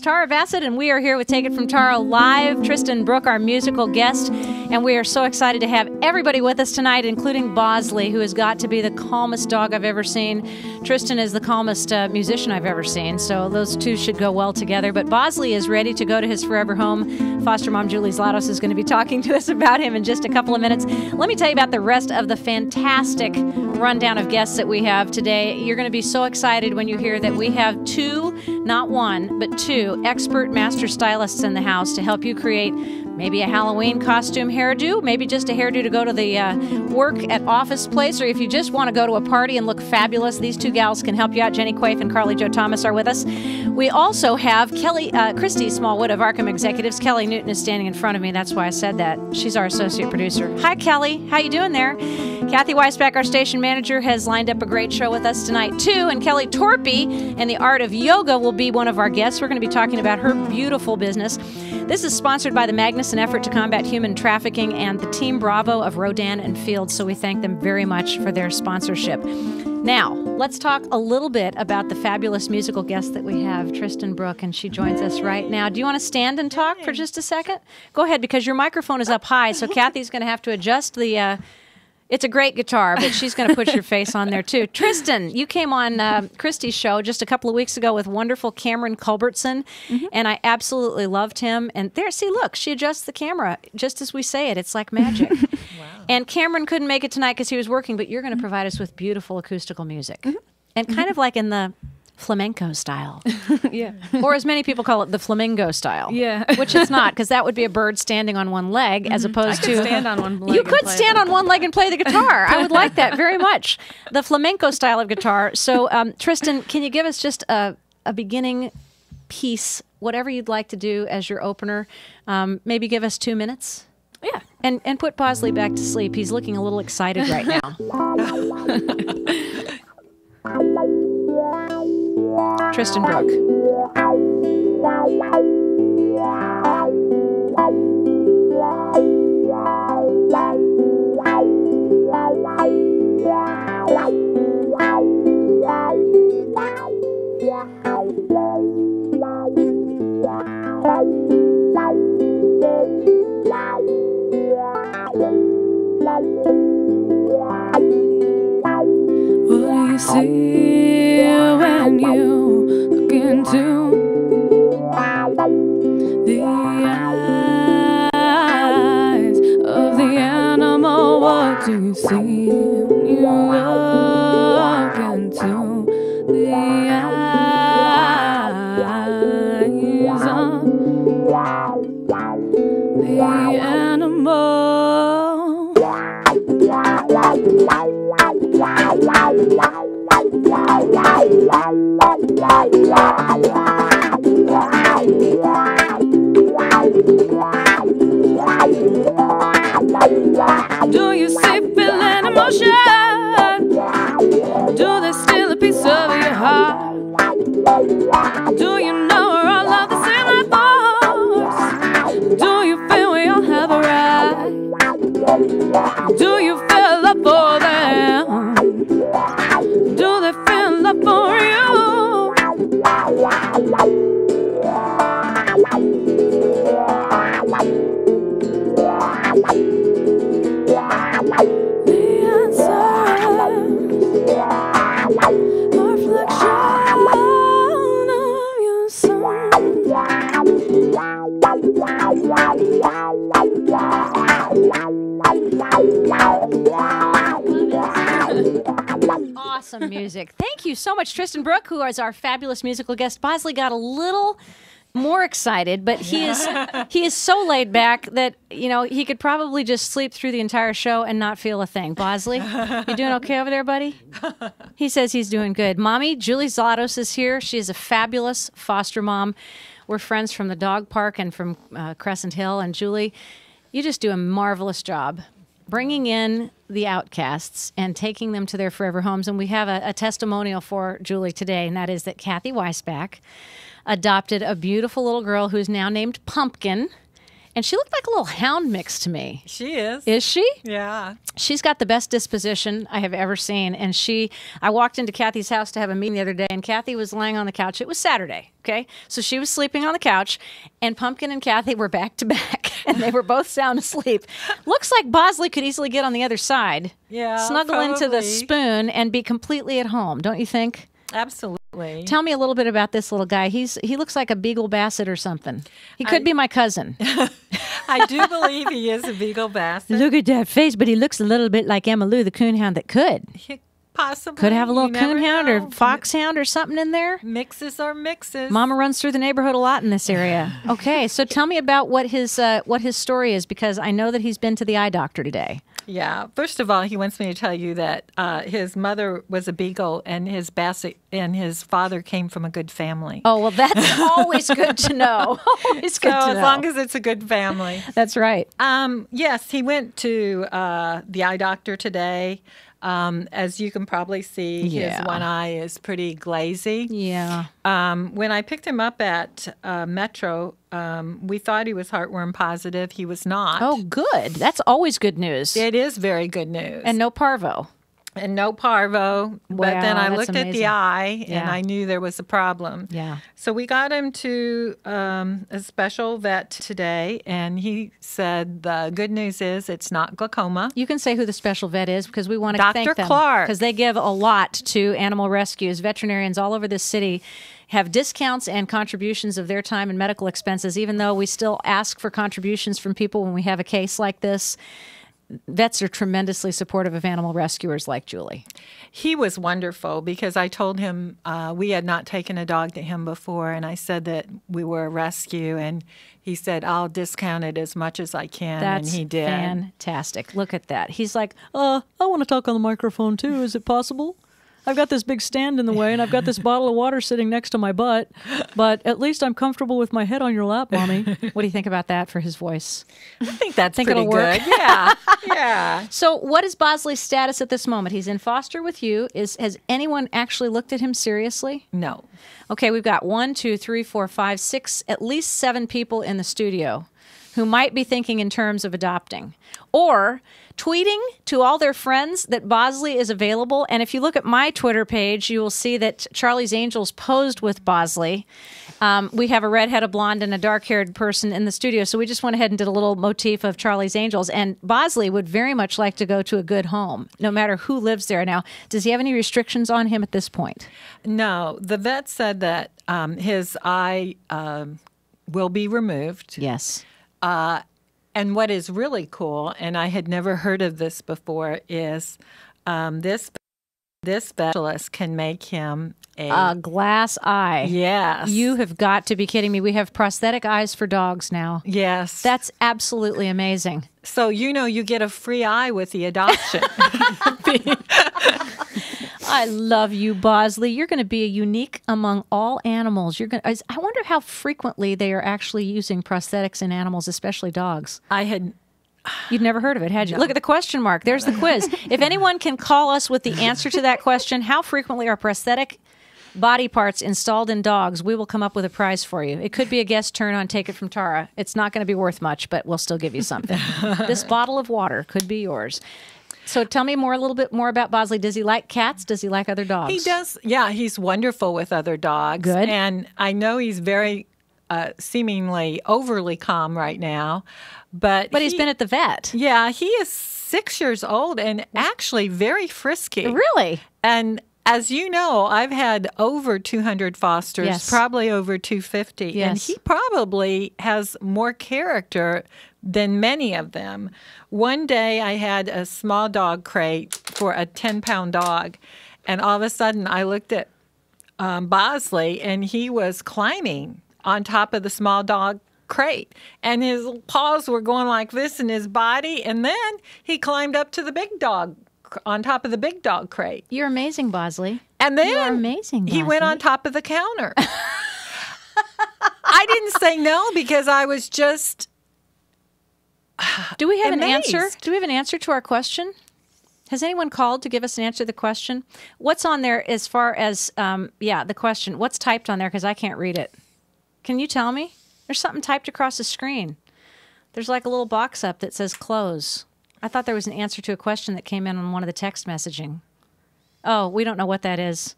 Tara Bassett, and we are here with Take It From Tara Live. Tristan Brooke, our musical guest, and we are so excited to have everybody with us tonight, including Bosley, who has got to be the calmest dog I've ever seen. Tristan is the calmest musician I've ever seen, so those two should go well together. But Bosley is ready to go to his forever home. Foster mom Julie Zlatos is going to be talking to us about him in just a couple of minutes. Let me tell you about the rest of the fantastic rundown of guests that we have today. You're going to be so excited when you hear that we have two, not one, but two expert master stylists in the house to help you create maybe a Halloween costume hairdo, maybe just a hairdo to go to the work at office place, or if you just want to go to a party and look fabulous, these two gals can help you out. Jenny Quaife and Carly Jo Thomas are with us. We also have Christy Smallwood of Arkham Executives. Kelly Newton is standing in front of me. That's why I said that. She's our associate producer. Hi, Kelly. How you doing there? Kathy Weisbach, our station manager, has lined up a great show with us tonight, too. And Kelly Torpy and the Art of Yoga will be one of our guests. We're going to be talking about her beautiful business. This is sponsored by the Magnuson Effort to Combat Human Trafficking and the Team Bravo of Rodan and Fields, so we thank them very much for their sponsorship. Now, let's talk a little bit about the fabulous musical guest that we have, Tristan Brooke, and she joins us right now. Do you want to stand and talk for just a second? Go ahead, because your microphone is up high, so Kathy's going to have to adjust the... It's a great guitar, but she's going to put your face on there, too. Tristan, you came on Christy's show just a couple of weeks ago with wonderful Cameron Culbertson, and I absolutely loved him. And there, see, look, she adjusts the camera just as we say it. It's like magic. Wow. And Cameron couldn't make it tonight because he was working, but you're going to provide us with beautiful acoustical music. And kind of like in the flamenco style. Yeah. Or as many people call it, the flamingo style. Yeah. Which it's not, because that would be a bird standing on one leg as opposed to... stand on one leg. You could stand on one leg and play the guitar. I would like that very much. The flamenco style of guitar. So, Tristan, can you give us just a beginning piece, whatever you'd like to do as your opener? Maybe give us 2 minutes? Yeah. And put Bosley back to sleep. He's looking a little excited right now. Tristan Brooke. What do you see when you look into the eyes of the animal? What do you see when you look into the eyes of the animal? Do you see, feel, and emotion? Do they steal a piece of your heart? Do you know we're all of the same life force? Do you feel we all have a right? Do you feel love for them? Do they feel love for you? The answer, reflection of your soul. Awesome music. Thank you so much, Tristan Brooke, who is our fabulous musical guest. Bosley got a little more excited, but he is so laid back that, you know, he could probably just sleep through the entire show and not feel a thing. Bosley, you doing okay over there, buddy? He says he's doing good. Mommy, Julie Zlatos is here. She is a fabulous foster mom. We're friends from the dog park and from Crescent Hill. And Julie, you just do a marvelous job bringing in the outcasts and taking them to their forever homes. And we have a testimonial for Julie today, and that is that Kathy Weisbach adopted a beautiful little girl who's now named Pumpkin, And she looked like a little hound mix to me. She is. Is she? Yeah. She's got the best disposition I have ever seen. And I walked into Kathy's house to have a meeting the other day, and Kathy was laying on the couch. It was Saturday, okay? So she was sleeping on the couch, and Pumpkin and Kathy were back to back, and they were both sound asleep. Looks like Bosley could easily get on the other side, snuggle into the spoon, and be completely at home, don't you think? Absolutely. Tell me a little bit about this little guy. He looks like a Beagle Basset or something. He could be my cousin. I do believe he is a Beagle Basset. Look at that face, but he looks a little bit like Emma Lou, the coonhound that could. He possibly. Could have a little You never coonhound know. or foxhound or something in there. Mixes are mixes. Mama runs through the neighborhood a lot in this area. Okay, so tell me about what his story is, because I know that he's been to the eye doctor today. Yeah. First of all, he wants me to tell you that his mother was a beagle, and his Basset and his father came from a good family. Oh, well, that's always good to know. Always good to know. As long as it's a good family. That's right. Yes, he went to the eye doctor today. As you can probably see, his one eye is pretty glazy. Yeah. When I picked him up at Metro, we thought he was heartworm positive. He was not. Oh, good. That's always good news. It is very good news. And no parvo. And no parvo. But then I looked at the eye, and I knew there was a problem. Yeah. So we got him to a special vet today, and he said the good news is it's not glaucoma. You can say who the special vet is, because we want to Dr. thank them. Clark. Because they give a lot to animal rescues. Veterinarians all over this city have discounts and contributions of their time and medical expenses, even though we still ask for contributions from people when we have a case like this. Vets are tremendously supportive of animal rescuers like Julie. He was wonderful, because I told him we had not taken a dog to him before, and I said that we were a rescue, and he said, I'll discount it as much as I can, That's and he did. fantastic. Look at that. He's like, I want to talk on the microphone too. Is it possible? I've got this big stand in the way, and I've got this bottle of water sitting next to my butt, but at least I'm comfortable with my head on your lap, Mommy. What do you think about that for his voice? I think that's Think pretty it'll work? good. Yeah, yeah. So what is Bosley's status at this moment? He's in foster with you. Has anyone actually looked at him seriously? No. Okay, we've got 1, 2, 3, 4, 5, 6, at least 7 people in the studio who might be thinking in terms of adopting or tweeting to all their friends that Bosley is available. And if you look at my Twitter page, you will see that Charlie's Angels posed with Bosley. We have a redhead, a blonde, and a dark-haired person in the studio, so we just went ahead and did a little motif of Charlie's Angels. And Bosley would very much like to go to a good home, no matter who lives there. Now, does he have any restrictions on him at this point? No. The vet said that his eye will be removed. Yes. And what is really cool, and I had never heard of this before, is this specialist can make him A glass eye. Yes. You have got to be kidding me. We have prosthetic eyes for dogs now. Yes. That's absolutely amazing. So, you get a free eye with the adoption. I love you, Bosley. You're going to be unique among all animals. I wonder how frequently they are actually using prosthetics in animals, especially dogs. You'd never heard of it, had you? No. Look at the question mark. There's the quiz. If anyone can call us with the answer to that question, how frequently are prosthetic body parts installed in dogs, we will come up with a prize for you. It could be a guest turn on Take It From Tara. It's not going to be worth much, but we'll still give you something. This bottle of water could be yours. So tell me a little bit more about Bosley. Does he like cats? Does he like other dogs? He does. Yeah, he's wonderful with other dogs. Good. And I know he's very seemingly overly calm right now. But he's been at the vet. Yeah, he is 6 years old and actually very frisky. Really? And as you know, I've had over 200 fosters, yes. probably over 250. Yes. And he probably has more character than many of them. One day I had a small dog crate for a 10-pound dog. And all of a sudden I looked at Bosley, and he was climbing on top of the small dog crate. And his paws were going like this in his body. And then he climbed up to the big dog, on top of the big dog crate. You're amazing, Bosley. And then You're amazing, Bosley. He went on top of the counter. I didn't say no because I was just Do we have amazed. an answer? Do we have an answer to our question? Has anyone called to give us an answer to the question? What's on there as far as, the question? What's typed on there? Because I can't read it. Can you tell me? There's something typed across the screen. There's like a little box up that says close. I thought there was an answer to a question that came in on one of the text messaging. Oh, we don't know what that is.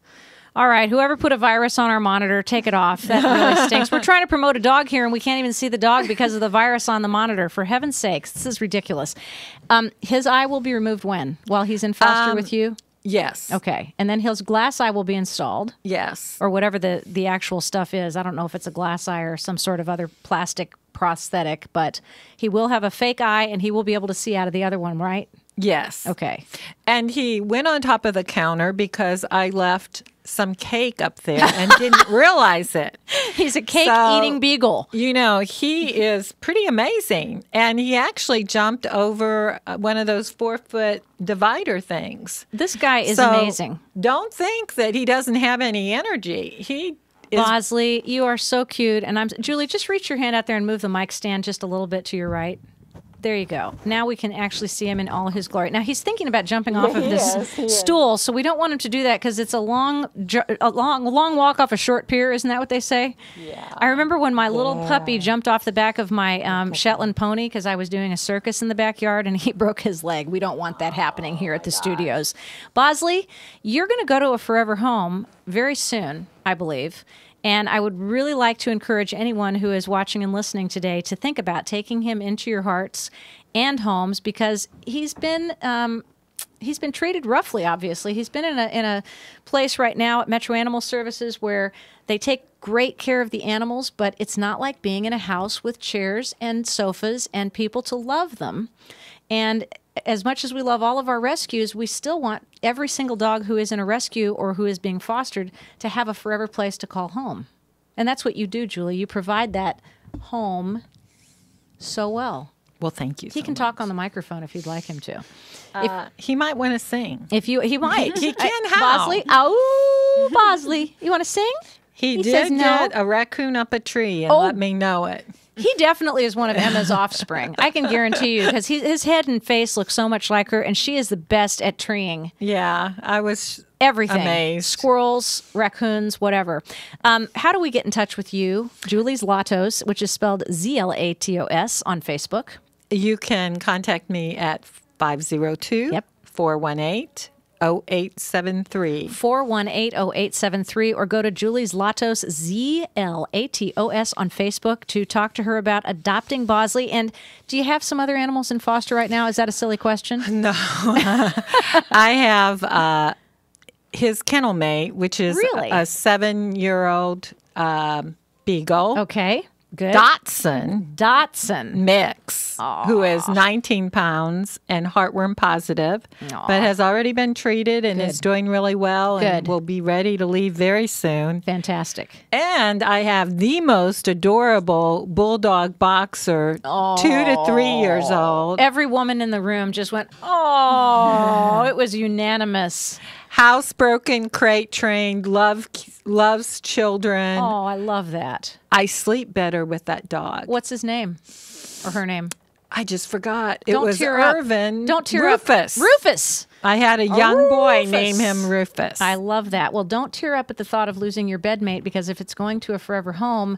All right, whoever put a virus on our monitor, take it off. That really stinks. We're trying to promote a dog here, and we can't even see the dog because of the virus on the monitor. For heaven's sakes, this is ridiculous. His eye will be removed when? While he's in foster with you? Yes. Okay. And then his glass eye will be installed? Yes. Or whatever the actual stuff is. I don't know if it's a glass eye or some sort of other plastic prosthetic, but he will have a fake eye, and he will be able to see out of the other one, right? Yes. Okay. And he went on top of the counter because I left some cake up there and didn't realize it. He's a cake-eating So, beagle. You know, he is pretty amazing. And he actually jumped over one of those 4-foot divider things. This guy is So amazing. Don't think that he doesn't have any energy. He is. Bosley, you are so cute. And Julie, just reach your hand out there and move the mic stand just a little bit to your right. There you go. Now we can actually see him in all his glory. Now he's thinking about jumping off of this stool, so we don't want him to do that because it's a long walk off a short pier. Isn't that what they say? Yeah. I remember when my little puppy jumped off the back of my Shetland pony because I was doing a circus in the backyard, and he broke his leg. We don't want that happening here at the studios. Bosley, you're going to go to a forever home very soon, I believe. And I would really like to encourage anyone who is watching and listening today to think about taking him into your hearts and homes, because he's been treated roughly. Obviously, he's been in a place right now at Metro Animal Services where they take great care of the animals, but it's not like being in a house with chairs and sofas and people to love them. And as much as we love all of our rescues, we still want every single dog who is in a rescue or who is being fostered to have a forever place to call home. And that's what you do, Julie. You provide that home so well. Well, thank you. He can talk on the microphone if you'd like him to. He might want to sing. He might. He can howl. Bosley, oh, Bosley, you want to sing? He says did no. get a raccoon up a tree and let me know it. He definitely is one of Emma's offspring. I can guarantee you, because his head and face look so much like her, and she is the best at treeing. Yeah, I was Everything. amazed. Squirrels, raccoons, whatever. How do we get in touch with you? Julie's Latos, which is spelled Zlatos on Facebook. You can contact me at 502 Yep. 418 0873. 418-0873, or go to Julie's Latos, Zlatos on Facebook to talk to her about adopting Bosley. And do you have some other animals in foster right now? Is that a silly question? No. I have his kennel mate, which is Really? a 7-year-old beagle. Okay, good. Dotson mix, who is 19 pounds and heartworm positive, but has already been treated and is doing really well and will be ready to leave very soon. Fantastic. And I have the most adorable bulldog boxer, 2 to 3 years old. Every woman in the room just went, oh, it was unanimous. Housebroken, crate trained, loves children. Oh, I love that. I sleep better with that dog. What's his name or her name? I just forgot. Don't it was tear up. Irvin. Don't tear Rufus. up. Rufus. I had a young boy Rufus. name him Rufus. I love that. Well, don't tear up at the thought of losing your bedmate, because if it's going to a forever home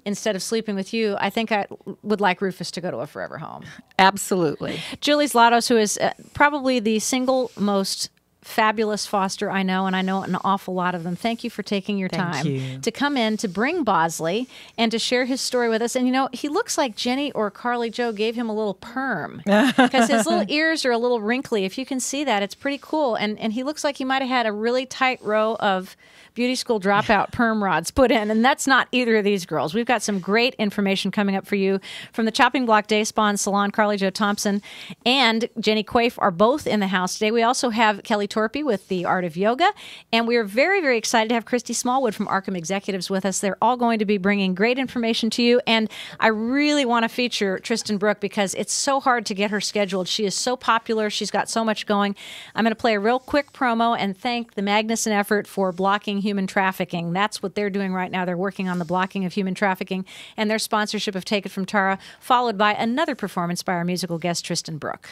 instead of sleeping with you, I think I would like Rufus to go to a forever home. Absolutely. Julie's Latos, who is probably the single most fabulous foster I know, and I know an awful lot of them. Thank you for taking your time to come in to bring Bosley and to share his story with us. And, you know, he looks like Jenny or Carly Joe gave him a little perm because his little ears are a little wrinkly. If you can see that, it's pretty cool. And he looks like he might have had a really tight row of beauty school dropout perm rods put in, and that's not either of these girls. We've got some great information coming up for you from the Chopping Block Day Spa and Salon. Carly Joe Thompson and Jenny Quaife are both in the house today. We also have Kelly Torpy with The Art of Yoga, and we are very, very excited to have Christy Smallwood from Arkham Executives with us. They're all going to be bringing great information to you, and I really want to feature Tristan Brooke because it's so hard to get her scheduled. She is so popular. She's got so much going. I'm going to play a real quick promo and thank the Magnuson effort for blocking human trafficking. That's what they're doing right now. They're working on the blocking of human trafficking and their sponsorship of Take It From Tara, followed by another performance by our musical guest, Tristan Brooke.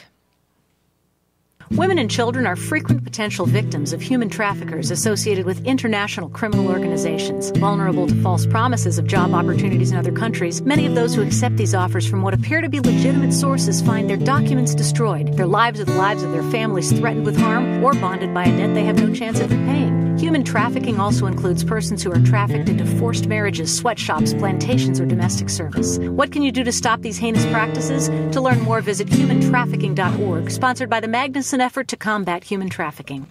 Women and children are frequent potential victims of human traffickers associated with international criminal organizations. Vulnerable to false promises of job opportunities in other countries, many of those who accept these offers from what appear to be legitimate sources find their documents destroyed, their lives or the lives of their families threatened with harm, or bonded by a debt they have no chance of repaying. Human trafficking also includes persons who are trafficked into forced marriages, sweatshops, plantations, or domestic service. What can you do to stop these heinous practices? To learn more, visit humantrafficking.org, sponsored by the Magnuson Effort to Combat Human Trafficking.